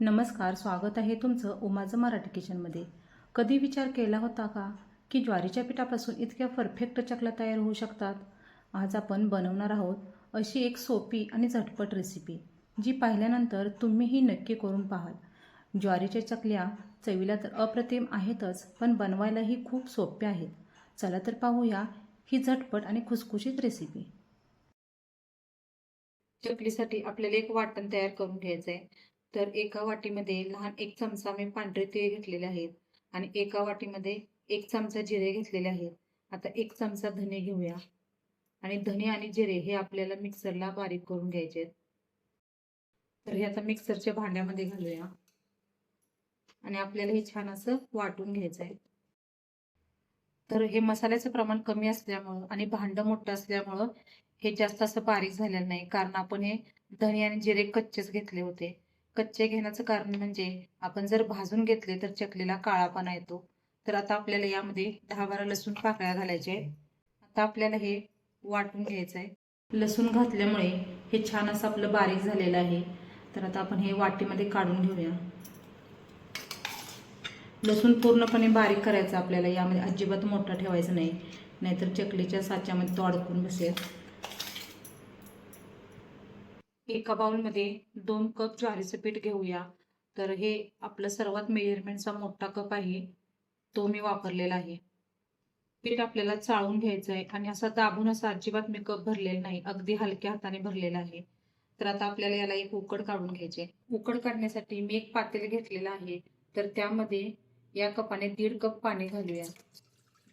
नमस्कार, स्वागत आहे तुमचं उमाचं मराठी किचनमध्ये. कधी विचार केला होता का की ज्वारीच्या पिठापासून इतक्या परफेक्ट चकल्या तयार होऊ शकतात? आज आपण बनवणार आहोत अशी एक सोपी आणि झटपट रेसिपी, जी पाहिल्यानंतर तुम्हीही नक्की करून पाहाल. ज्वारीच्या चकल्या चवीला तर अप्रतिम आहेतच, पण बनवायलाही खूप सोप्या आहेत. चला तर पाहूया ही झटपट आणि खुसखुशीत रेसिपी. चकलीसाठी आपल्याला एक वाटण तयार करून घ्यायचं आहे. तर एका वाटीमध्ये लहान 1 चमचा मी पांढरे तीळ घेतलेले आहेत आणि एका वाटीमध्ये 1 चमचा जिरे घेतलेले आहेत. आता 1 चमचा धने घेऊया आणि धने आणि जिरे हे आपल्याला मिक्सरला बारीक करून घ्यायचे आहेत. तर हे आता मिक्सरच्या भांड्यामध्ये घालूया आणि आपल्याला हे छान असं वाटून घ्यायचं आहे. तर हे मसाल्याचं प्रमाण कमी असल्यामुळं आणि भांडं मोठं असल्यामुळं हे जास्त असं बारीक झालेलं नाही, कारण आपण हे धणे आणि जिरे कच्चेच घेतले होते. कच्चे घेण्याचं कारण म्हणजे आपण जर भाजून घेतले तर चकलीला काळापणा येतो. तर आता आपल्याला यामध्ये 10-12 लसूण पाकळ्या घालायचे आहेत. आता आपल्याला हे वाटून घ्यायचं आहे. लसूण घातल्यामुळे हे छान असं आपलं बारीक झालेलं आहे. तर आता आपण हे वाटीमध्ये काढून घेऊया. लसूण पूर्णपणे बारीक करायचा आपल्याला, यामध्ये अजिबात मोठा ठेवायचा नाही, नाहीतर चकलीच्या साच्यामध्ये तो अडकून बसेल. एका बाउलमध्ये 2 कप ज्वारीचं पीठ घेऊया. तर हे आपलं सर्वात मेजरमेंटचा मोठा कप आहे, तो मी वापरलेला आहे. पीठ आपल्याला चाळून घ्यायचं आहे आणि असं दाबून असं अजिबात मी कप भरलेला नाही, अगदी हलक्या हाताने भरलेला आहे. तर आता आपल्याला याला एक उकड काढून घ्यायची. उकड काढण्यासाठी मी एक पातेल घेतलेलं आहे. तर त्यामध्ये या कपाने 1.5 कप पाणी घालूया.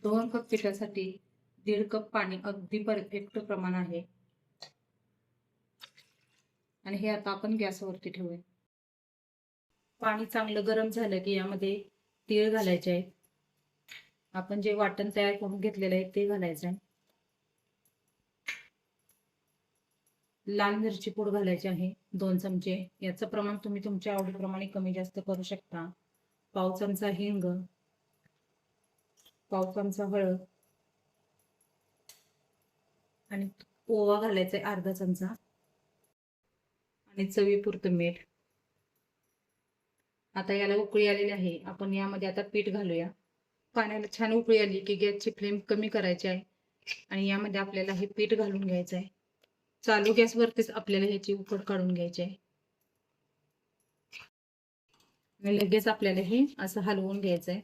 2 कप पिठासाठी 1.5 कप पाणी अगदी परफेक्ट प्रमाण आहे. आणि हे आता आपण गॅसवरती ठेवूया. पाणी चांगलं गरम झालं की यामध्ये तीळ घालायचे आहे. आपण जे वाटण तयार करून घेतलेलं आहे ते घालायचं आहे. लाल मिरची पूड घालायची आहे 2 चमचे. याचं प्रमाण तुम्ही तुमच्या आवडीप्रमाणे कमी जास्त करू शकता. पाव चमचा हिंग, पाव चमचा हळद आणि ओवा घालायचा आहे अर्धा चमचा आणि चवीपुरतं मीठ. आता याला उकळी आलेली आहे. आपण यामध्ये आता पीठ घालूया. पाण्याला छान उकळी आली की गॅसची फ्लेम कमी करायची आहे आणि यामध्ये आपल्याला हे पीठ घालून घ्यायचं आहे. चालू गॅसवरतीच आपल्याला ह्याची उकड काढून घ्यायची आहे आणि लगेच आपल्याला हे असं हलवून घ्यायचं आहे.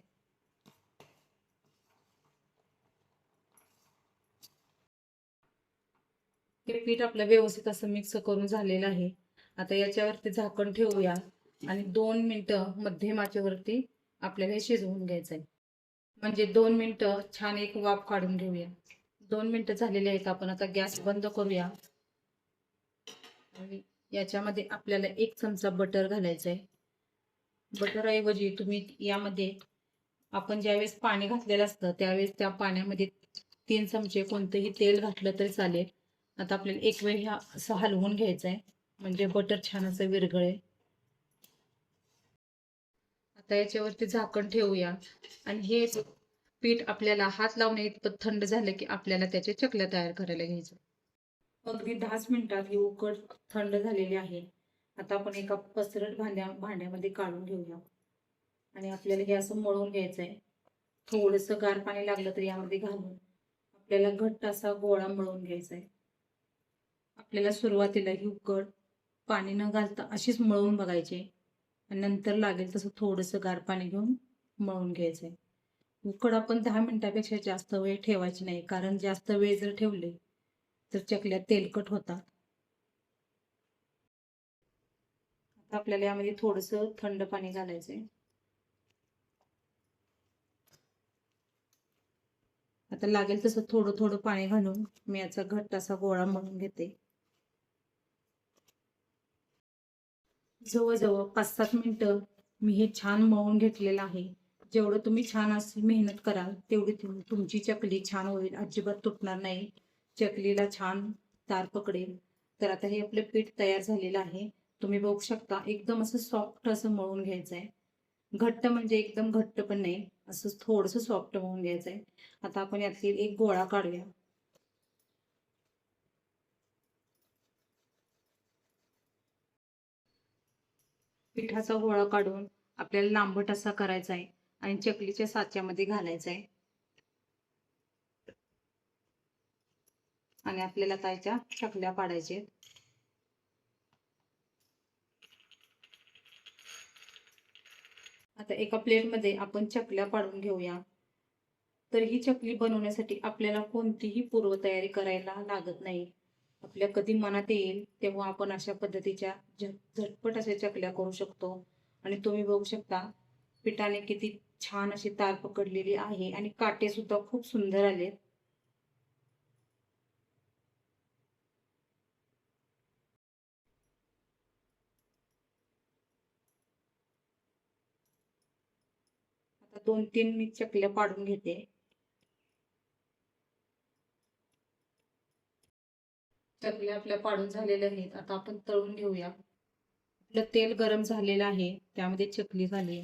हे पीठ आपलं व्यवस्थित असं मिक्स करून झालेलं आहे. आता याच्यावरती झाकण ठेवूया आणि 2 मिनिटं मध्यम आचेवरती आपल्याला हे शिजवून घ्यायचं आहे. म्हणजे 2 मिनिटं छान एक वाफ काढून घेऊया. 2 मिनिटं झालेली आहेत. आपण आता गॅस बंद करूया आणि याच्यामध्ये आपल्याला 1 चमचा बटर घालायचं आहे. बटर ऐवजी तुम्ही यामध्ये आपण ज्यावेळेस पाणी घातलेलं असतं त्यावेळेस त्या पाण्यामध्ये 3 चमचे कोणतंही तेल घातलं तरी चालेल. आता आपल्याला एक वेळ ह्या असं हलवून घ्यायचं आहे, म्हणजे बटर छान असं विरघळेल. आता याच्यावरती झाकण ठेवूया आणि हे पीठ आपल्याला हात लावण्या इतपत थंड झालं की आपल्याला त्याच्या चकल्या तयार करायला घ्यायचं. अगदी 10 मिनिटात ही उकड थंड झालेली आहे. आता आपण एका पसरट भांड्यामध्ये काढून घेऊया आणि आपल्याला हे असं मळून घ्यायचं आहे. थोडंसं गार पाणी लागलं तर यामध्ये घालून आपल्याला घट्ट असा गोळा मळून घ्यायचा आहे. आपल्याला सुरुवातीला ही उकड पाणी न घालता अशीच मळून बघायची आणि नंतर लागेल तसं थोडंसं गार पाणी घेऊन मळून घ्यायचंय. उकड आपण 10 मिनिटापेक्षा जास्त वेळ ठेवायची नाही, कारण जास्त वेळ जर ठेवले तर चकल्या तेलकट होतात. आता आपल्याला यामध्ये थोडंसं थंड पाणी घालायचंय. आता लागेल तसं थोडं थोडं पाणी घालून मी याचा घट्ट असा गोळा मळून घेते. जवळजवळ 5-7 मिनिटं मी हे छान मळून घेतलेलं आहे. जेवढं तुम्ही छान अशी मेहनत कराल तेवढी तुमची चकली छान होईल, अजिबात तुटणार नाही, चकलीला छान तार पकडेल. तर आता हे आपलं पीठ तयार झालेलं आहे. तुम्ही बघू शकता एकदम असं सॉफ्ट असं मळून घ्यायचं आहे. घट्ट म्हणजे एकदम घट्ट पण नाही, असं थोडंसं सॉफ्ट मळून घ्यायचं आहे. आता आपण यातील एक गोळा काढूया. पिठाचा गोळा काढून आपल्याला लांबट असा करायचा आहे आणि चकलीच्या साच्यामध्ये घालायचा आहे आणि आपल्याला त्याच्या चकल्या पाडायच्या. आता एका प्लेटमध्ये आपण चकल्या पाडून घेऊया. तर ही चकली बनवण्यासाठी आपल्याला कोणतीही पूर्वतयारी करायला लागत नाही. आपल्या कधी मनात येईल तेव्हा आपण अशा पद्धतीच्या झटपट अशा चकल्या करू शकतो. आणि तुम्ही बघू शकता पिठाने किती छान अशी तार पकडलेली आहे आणि काटे सुद्धा खूप सुंदर आले. आता 2-3 मी चकल्या पाडून घेते. चकल्या आपल्या पाडून झालेल्या आहेत. आता आपण तळून घेऊया. आपलं तेल गरम झालेलं आहे, त्यामध्ये चकली घालूया.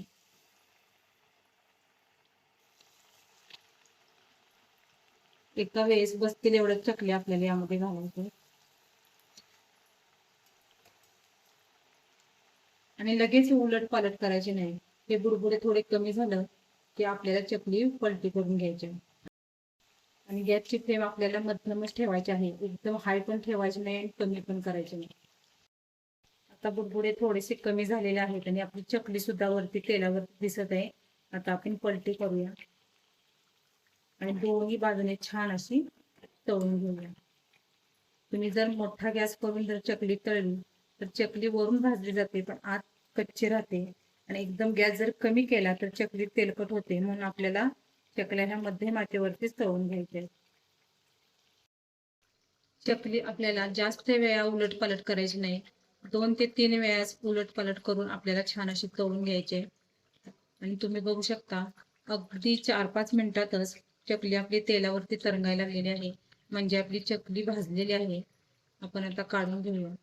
एका वेळेस बसतील एवढ्या चकल्या आपल्याला यामध्ये घालायचं आणि लगेच उलट पालट करायचे नाही. हे बुडबुडे थोडे कमी झालं की आपल्याला चकली पलटी करून घ्यायची आणि गॅसची फ्लेम आपल्याला मध्यमच ठेवायची आहे. एकदम हाय पण ठेवायची नाही आणि कमी पण करायची नाही. आता बुडबुडे थोडेसे कमी झालेले आहेत आणि आपली चकली सुद्धा वरती तेलावर दिसत आहे. आता आपण पलटी करूया आणि दोन्ही बाजूने छान अशी तळून घेऊया. तुम्ही जर मोठा गॅस करून जर चकली तळली तर चकली वरून भाजली जाते पण आत कच्ची राहते. आणि एकदम गॅस जर कमी केला तर चकली तेलकट होते. म्हणून आपल्याला चकल्या ह्या मध्यम आचेवरतीच तळून घ्यायच्या. चकली आपल्याला जास्त वेळा उलट पालट करायची नाही. 2 ते 3 वेळा उलट पालट करून आपल्याला छान अशी तळून घ्यायचे. आणि तुम्ही बघू शकता अगदी 4-5 मिनिटातच चकली आपली तेलावरती तरंगायला लागलेली आहे. म्हणजे आपली चकली भाजलेली आहे. आपण आता काढून घेऊया.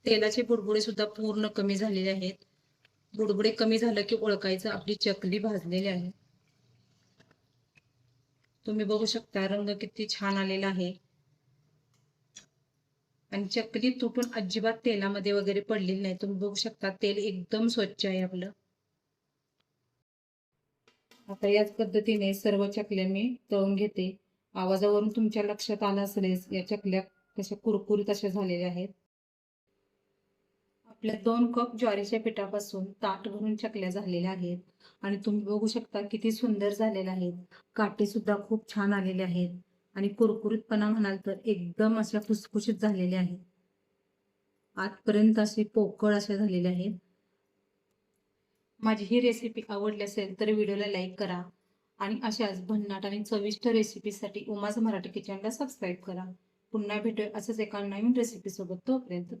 तेलाचे बुडबुडे सुद्धा पूर्ण कमी झालेले आहेत. बुडबुडे कमी झालं की ओळखायचं आपली चकली भाजलेली आहे. तुम्ही बघू शकता रंग किती छान आलेला आहे आणि चकली तुटून अजिबात तेलामध्ये वगैरे पडलेली नाही. तुम्ही बघू शकता तेल एकदम स्वच्छ आहे आपलं. आता याच पद्धतीने सर्व चकल्या मी तळून घेते. आवाजावरून तुमच्या लक्षात आलं असेलच या चकल्या कशा कुरकुरीत अशा झालेल्या आहेत. आपल्या 2 कप ज्वारीच्या पिठापासून ताट भरून चकल्या झालेल्या आहेत आणि तुम्ही बघू शकता किती सुंदर झालेल्या आहेत. काटे सुद्धा खूप छान आलेले आहेत आणि कुरकुरीतपणा म्हणाल तर एकदम अशा खुसखुशीत झालेल्या आहेत. आजपर्यंत असे पोकळ अशा झालेल्या आहेत. माझी ही रेसिपी आवडली असेल तर व्हिडिओला लाईक करा आणि अशाच भन्नाट आणि चविष्ट रेसिपीसाठी उमाज मराठी किचनला सबस्क्राईब करा. पुन्हा भेटूया असंच एका नवीन रेसिपी सोबत. तोपर्यंत